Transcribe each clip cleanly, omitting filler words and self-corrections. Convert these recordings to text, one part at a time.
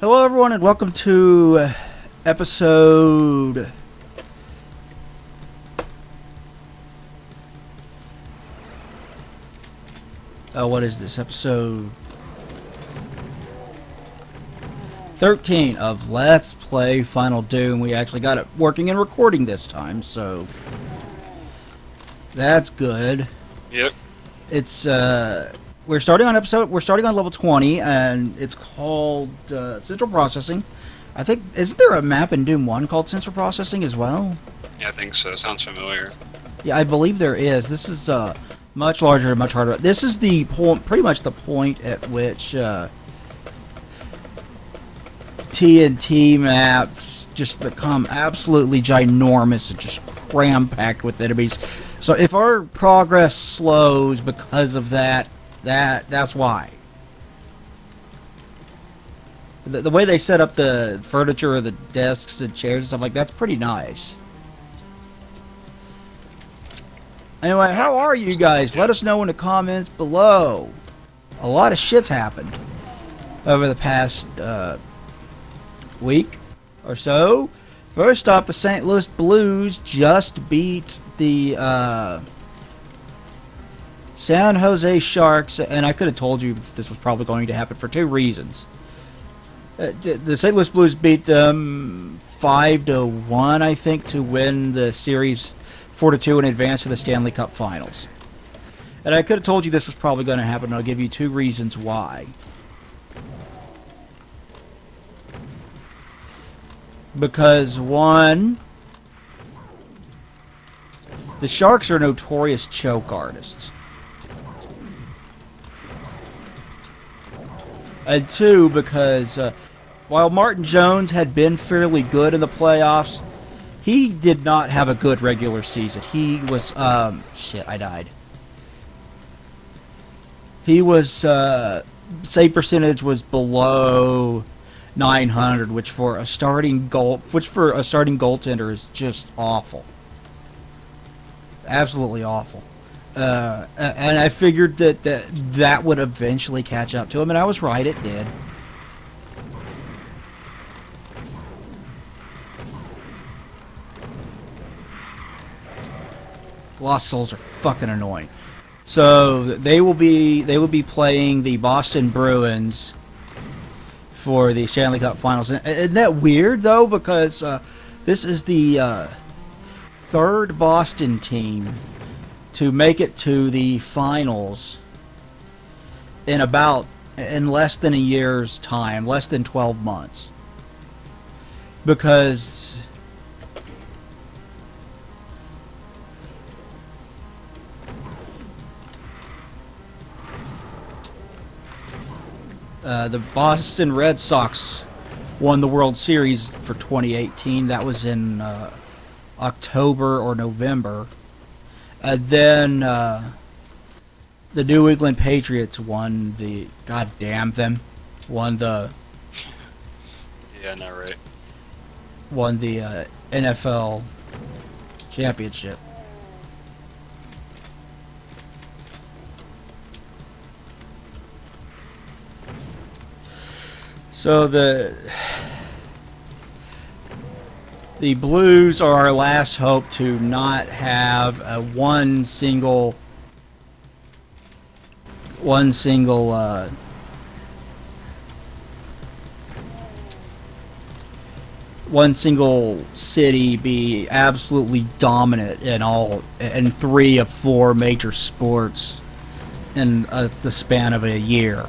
Hello, everyone, and welcome to episode. What is this? Episode 13 of Let's Play Final Doom. We actually got it working and recording this time, so that's good. Yep. It's we're starting on level 20, and it's called Central Processing. I think, isn't there a map in Doom 1 called Central Processing as well? Yeah, I think so. Sounds familiar. Yeah, I believe there is. This is much larger and much harder. This is the point, pretty much the point at which TNT maps just become absolutely ginormous and just cram-packed with enemies. So if our progress slows because of that's why. The way they set up the furniture or the desks and chairs and stuff like that's pretty nice. Anyway, how are you guys? Let us know in the comments below. A lot of shit's happened over the past week or so. First off, the St. Louis Blues just beat the San Jose Sharks, and I could have told you this was probably going to happen for two reasons. The St. Louis Blues beat them 5-1, I think, to win the series 4-2 and advance to the Stanley Cup Finals. And I could have told you this was probably going to happen, and I'll give you two reasons why. Because, one, the Sharks are notorious choke artists. And two, because while Martin Jones had been fairly good in the playoffs, he did not have a good regular season. He was, shit, I died. He was, save percentage was below 900, which for a starting goaltender is just awful. Absolutely awful. And I figured that would eventually catch up to him, and I was right, it did. Lost Souls are fucking annoying. So they will be playing the Boston Bruins for the Stanley Cup Finals. Isn't that weird though? Because this is the third Boston team to make it to the finals in less than a year's time, less than 12 months. Because the Boston Red Sox won the World Series for 2018. That was in October or November. And then the New England Patriots won the... God damn them. Won the... Yeah, not right. Won the NFL championship. So the Blues are our last hope to not have one single city be absolutely dominant in 3 of 4 major sports in the span of a year.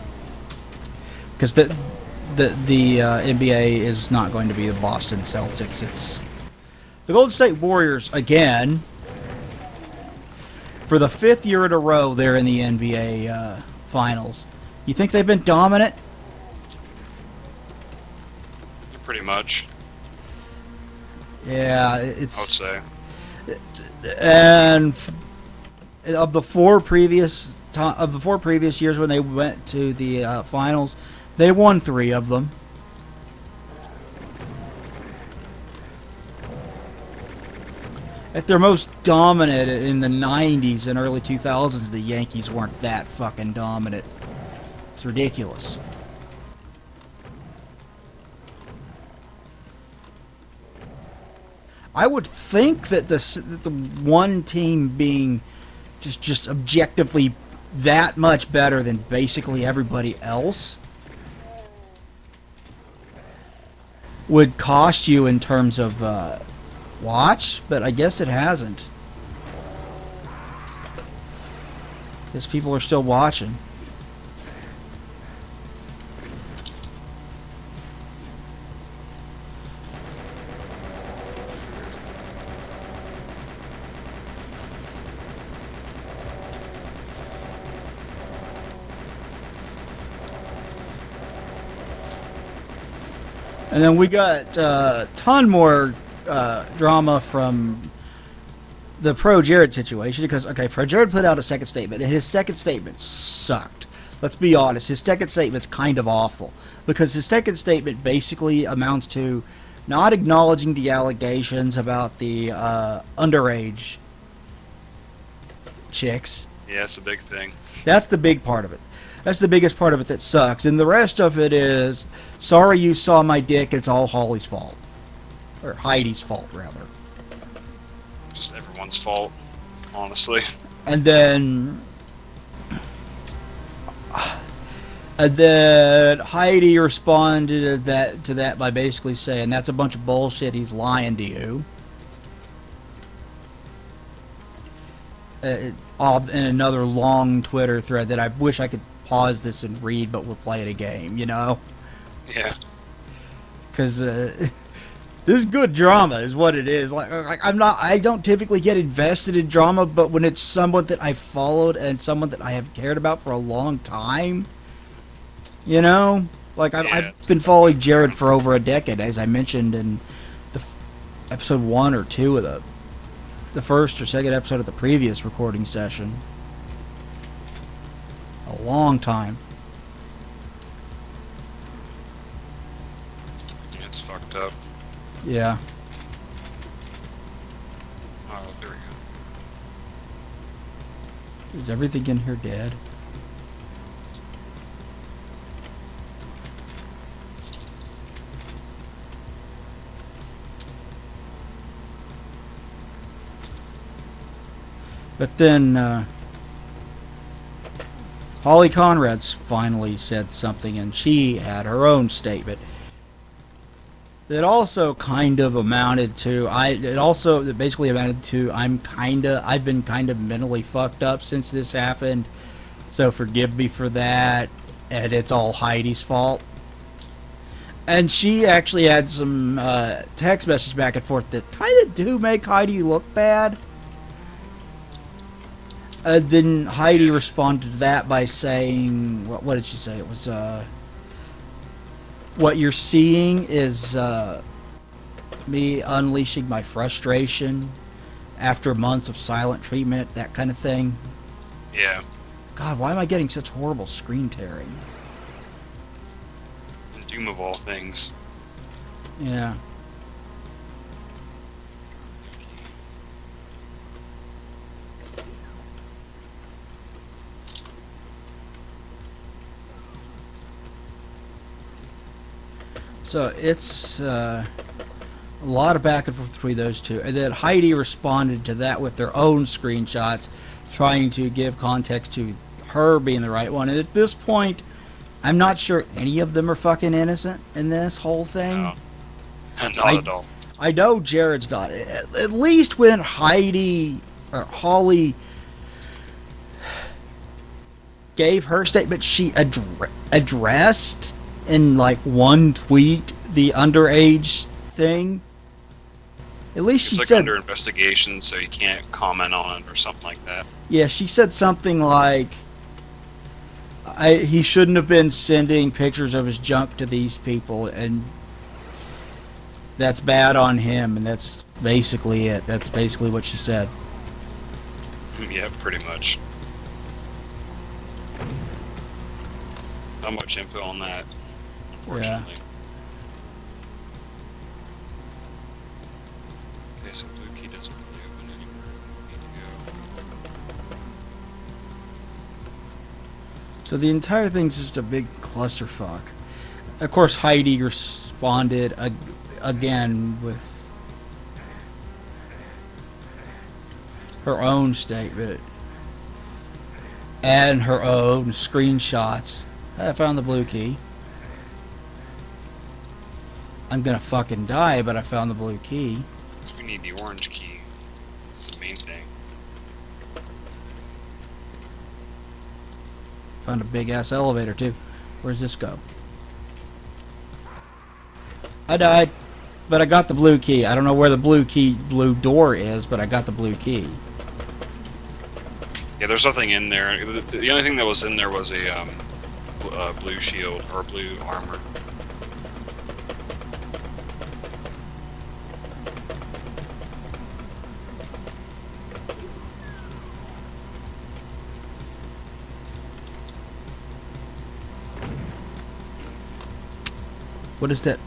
Because the NBA is not going to be the Boston Celtics. It's the Golden State Warriors again. For the 5th year in a row, they're in the NBA Finals. You think they've been dominant? Pretty much. Yeah, it's... I would say. And of the 4 previous years when they went to the finals, they won 3 of them. At their most dominant in the 90s and early 2000s, the Yankees weren't that fucking dominant. It's ridiculous. I would think that that the one team being just objectively that much better than basically everybody else would cost you in terms of watch, but I guess it hasn't. Guess people are still watching. And then we got a ton more drama from the Pro Jared situation because, okay, Pro Jared put out a second statement, and his second statement sucked. Let's be honest, his second statement's kind of awful because his second statement basically amounts to not acknowledging the allegations about the underage chicks. Yeah, it's a big thing. That's the big part of it. That's the biggest part of it that sucks. And the rest of it is, sorry you saw my dick, it's all Holly's fault. Or Heidi's fault, rather. Just everyone's fault, honestly. And then Heidi responded to that by basically saying, that's a bunch of bullshit, he's lying to you. In another long Twitter thread that I wish I could pause this and read, but we're playing a game, you know? Yeah. Because this is good drama, is what it is. I don't typically get invested in drama, but when it's someone that I've followed and someone that I have cared about for a long time, you know? I've been following Jared for over a decade, as I mentioned in the episode 1 or 2 of the first or second episode of the previous recording session. A long time. Yeah, it's fucked up. Yeah. Oh, there we go. Is everything in here dead? But then, Holly Conrad's finally said something, and she had her own statement that also kind of amounted to, I've been kind of mentally fucked up since this happened, so forgive me for that, and it's all Heidi's fault. And she actually had some text messages back and forth that kind of do make Heidi look bad. Then Heidi responded to that by saying, what did she say? It was, what you're seeing is me unleashing my frustration after months of silent treatment, that kind of thing. Yeah. God, why am I getting such horrible screen tearing? And Doom of all things. Yeah. So it's a lot of back and forth between those two. And then Heidi responded to that with their own screenshots, trying to give context to her being the right one. And at this point, I'm not sure any of them are fucking innocent in this whole thing. No. Not at all. I know Jared's not. At least when Heidi or Holly gave her statement, she addressed in like one tweet the underage thing. At least It's she like said under investigation, so you can't comment on it or something like that. Yeah, she said something like he shouldn't have been sending pictures of his junk to these people, and that's bad on him, and that's basically it. That's basically what she said. Yeah, pretty much. Not much info on that, unfortunately. Okay, so blue key doesn't really open anywhere. Need to go. So the entire thing's just a big clusterfuck. Of course, Heidi responded again with her own statement and her own screenshots. I found the blue key. I'm gonna fucking die, but I found the blue key. We need the orange key. It's the main thing. Found a big ass elevator too. Where's this go? I died, but I got the blue key. I don't know where the blue door is, but I got the blue key. Yeah, there's nothing in there. The only thing that was in there was a blue shield or blue armor. What is that?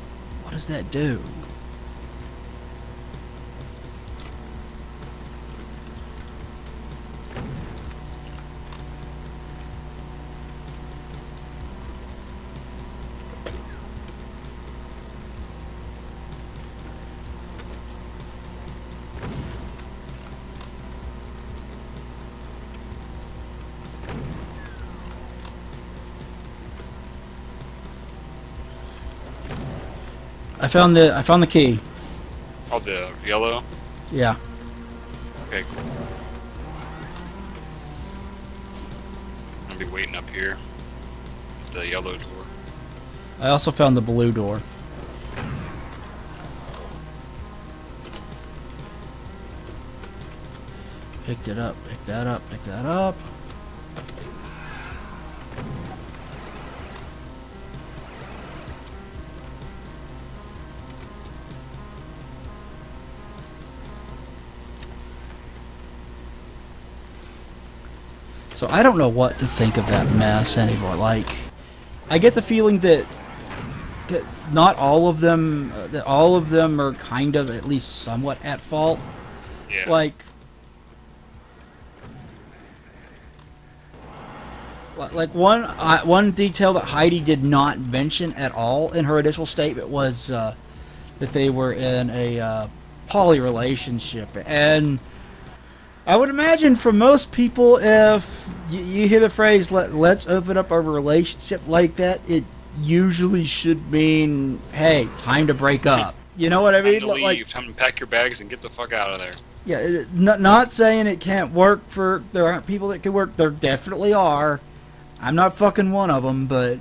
What does that do? I found the key. Oh, the yellow? Yeah. Okay, cool. I'll be waiting up here. The yellow door. I also found the blue door. Picked it up, pick that up, pick that up. So I don't know what to think of that mess anymore. Like, I get the feeling that not all of them, that all of them are kind of at least somewhat at fault. Yeah. Like one detail that Heidi did not mention at all in her initial statement was that they were in a poly relationship, and I would imagine for most people, if you hear the phrase "let's open up a relationship" like that, it usually should mean, "Hey, time to break up." You know what I mean? Time to leave. Time to pack your bags and get the fuck out of there. Yeah, not saying it can't work for. There aren't people that can work. There definitely are. I'm not fucking one of them, but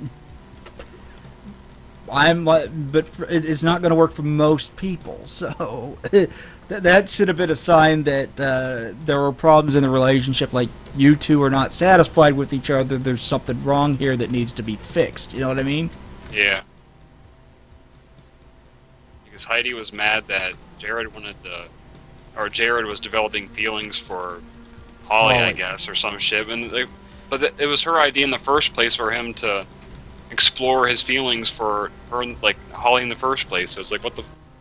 it's not going to work for most people. So that should have been a sign that there were problems in the relationship. Like, you two are not satisfied with each other. There's something wrong here that needs to be fixed. You know what I mean? Yeah. Because Heidi was mad that Jared Jared was developing feelings for Holly, I guess, or some shit. But it was her idea in the first place for him to explore his feelings for her, like Holly, in the first place. So it's like,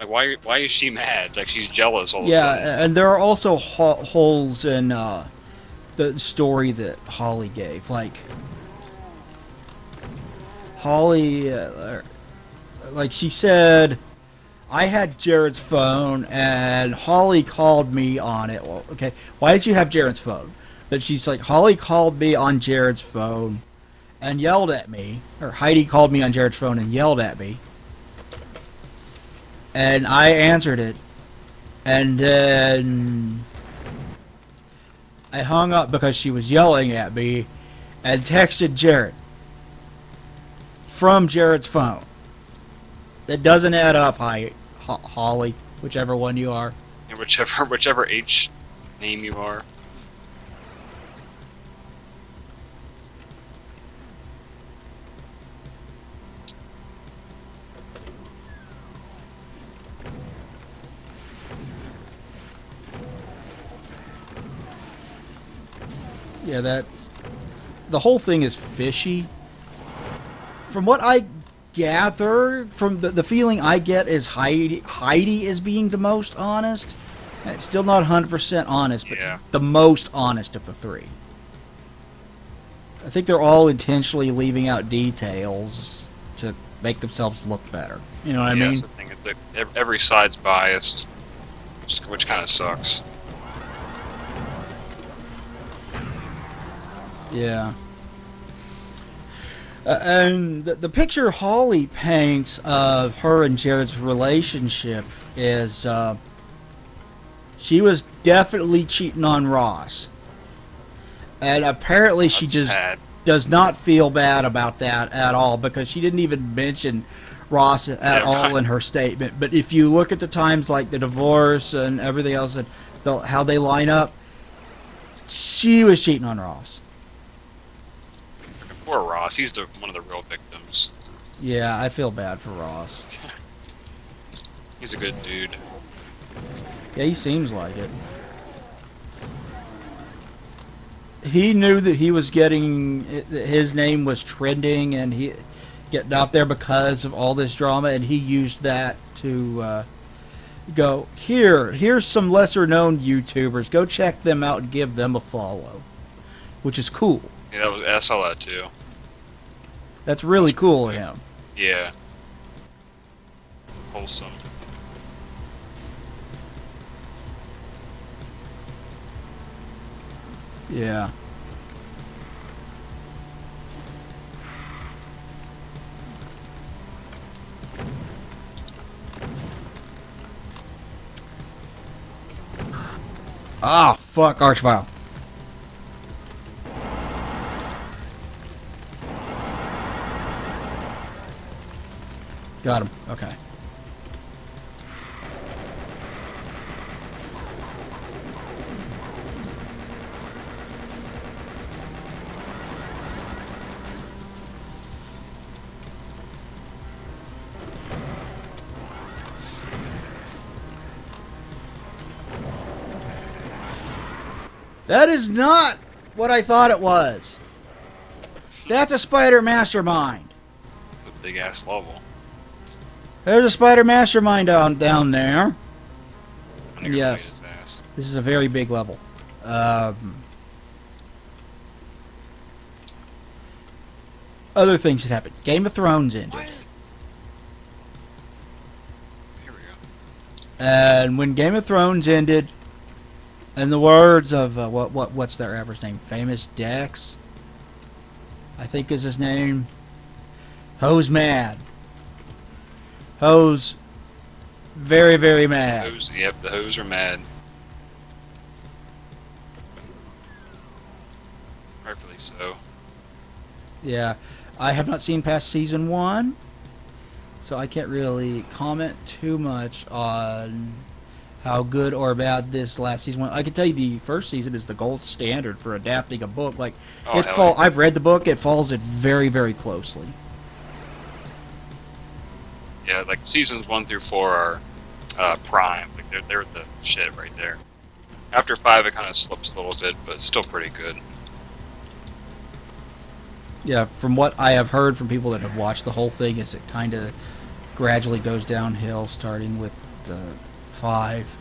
why is she mad? Like, she's jealous all of a sudden. Yeah, and there are also holes in the story that Holly gave. Like, Holly, like she said, I had Jared's phone and Holly called me on it. Well, okay, why did you have Jared's phone? But she's like, Holly called me on Jared's phone and yelled at me, or Heidi called me on Jared's phone and yelled at me, and I answered it, and then I hung up because she was yelling at me, and texted Jared from Jared's phone. That doesn't add up, Holly, whichever one you are. And whichever H name you are. Yeah, the whole thing is fishy. From what I gather, from the feeling I get is Heidi is being the most honest. It's still not 100% honest, but Yeah. the most honest of the three. I think they're all intentionally leaving out details to make themselves look better. You know what I mean? That's the thing. It's like every side's biased, which kind of sucks. Yeah. And the picture Holly paints of her and Jared's relationship is she was definitely cheating on Ross. And apparently she That's just sad. does not feel bad about that at all because she didn't even mention Ross at Yeah, all right. in her statement. But if you look at the times like the divorce and everything else and how they line up, she was cheating on Ross. Poor Ross. He's one of the real victims. Yeah, I feel bad for Ross. He's a good dude. Yeah, he seems like it. He knew that he was getting his name was trending and he getting out there because of all this drama, and he used that to go here's some lesser known YouTubers. Go check them out and give them a follow, which is cool. Yeah, I saw that too. That's really cool of him. Yeah. Wholesome. Yeah. Ah, fuck, Archvile. Got him. Okay. That is not what I thought it was. That's a spider mastermind. A big ass level. There's a spider mastermind down there. I think Yes. his ass. This is a very big level. Other things that happened. Game of Thrones ended. What? Here we go. And when Game of Thrones ended, in the words of what's their rapper's name? Famous Dex, I think is his name. Ho's mad. Ho's very, very mad. Yep, the hoes are mad. Rightfully so. Yeah, I have not seen past season 1, so I can't really comment too much on how good or bad this last season was. I can tell you the first season is the gold standard for adapting a book. Like Oh, hell yeah. I've read the book. It follows it very, very closely. Yeah, like seasons 1 through 4 are prime. Like they're the shit right there. After 5, it kind of slips a little bit, but it's still pretty good. Yeah, from what I have heard from people that have watched the whole thing, is it kind of gradually goes downhill, starting with 5.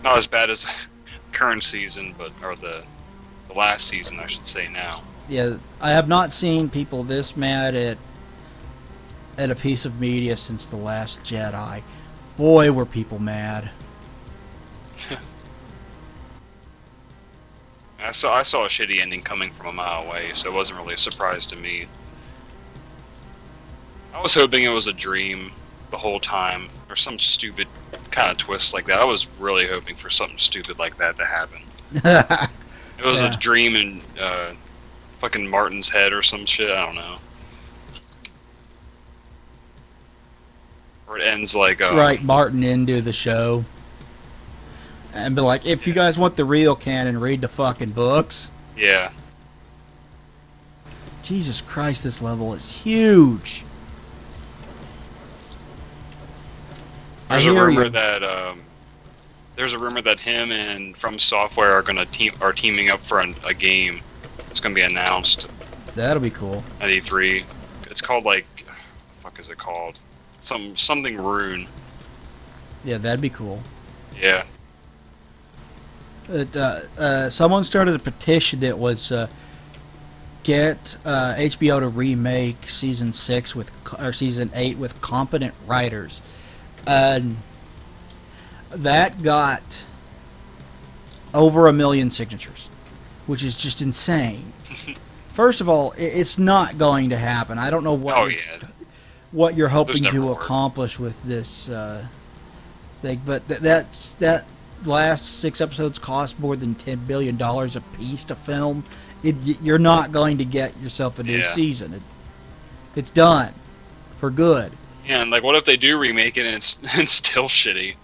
Not as bad as current season, or the last season, I should say now. Yeah, I have not seen people this mad at a piece of media since The Last Jedi. Boy, were people mad. I saw a shitty ending coming from a mile away, so it wasn't really a surprise to me. I was hoping it was a dream the whole time, or some stupid kind of twist like that. I was really hoping for something stupid like that to happen. It was Yeah. a dream in fucking Martin's head or some shit. I don't know. Or it ends like Write Martin into the show. And be like, if you guys want the real canon, read the fucking books. Yeah. Jesus Christ, this level is huge. There's a hear rumor you. that him and From Software are teaming up for a game. It's gonna be announced That'll be cool. at E3. It's called like, what the fuck is it called? Something Rune. Yeah, that'd be cool. Yeah. Someone started a petition that was get HBO to remake season 6 or season 8 with competent writers, and that got over 1 million signatures, which is just insane. First of all, it's not going to happen. I don't know Oh yeah. what you're hoping never to more. accomplish with this thing, but that last 6 episodes cost more than $10 billion a piece to film. You're not going to get yourself a new Yeah. season. It's done for good. Yeah, and like, what if they do remake it and it's still shitty?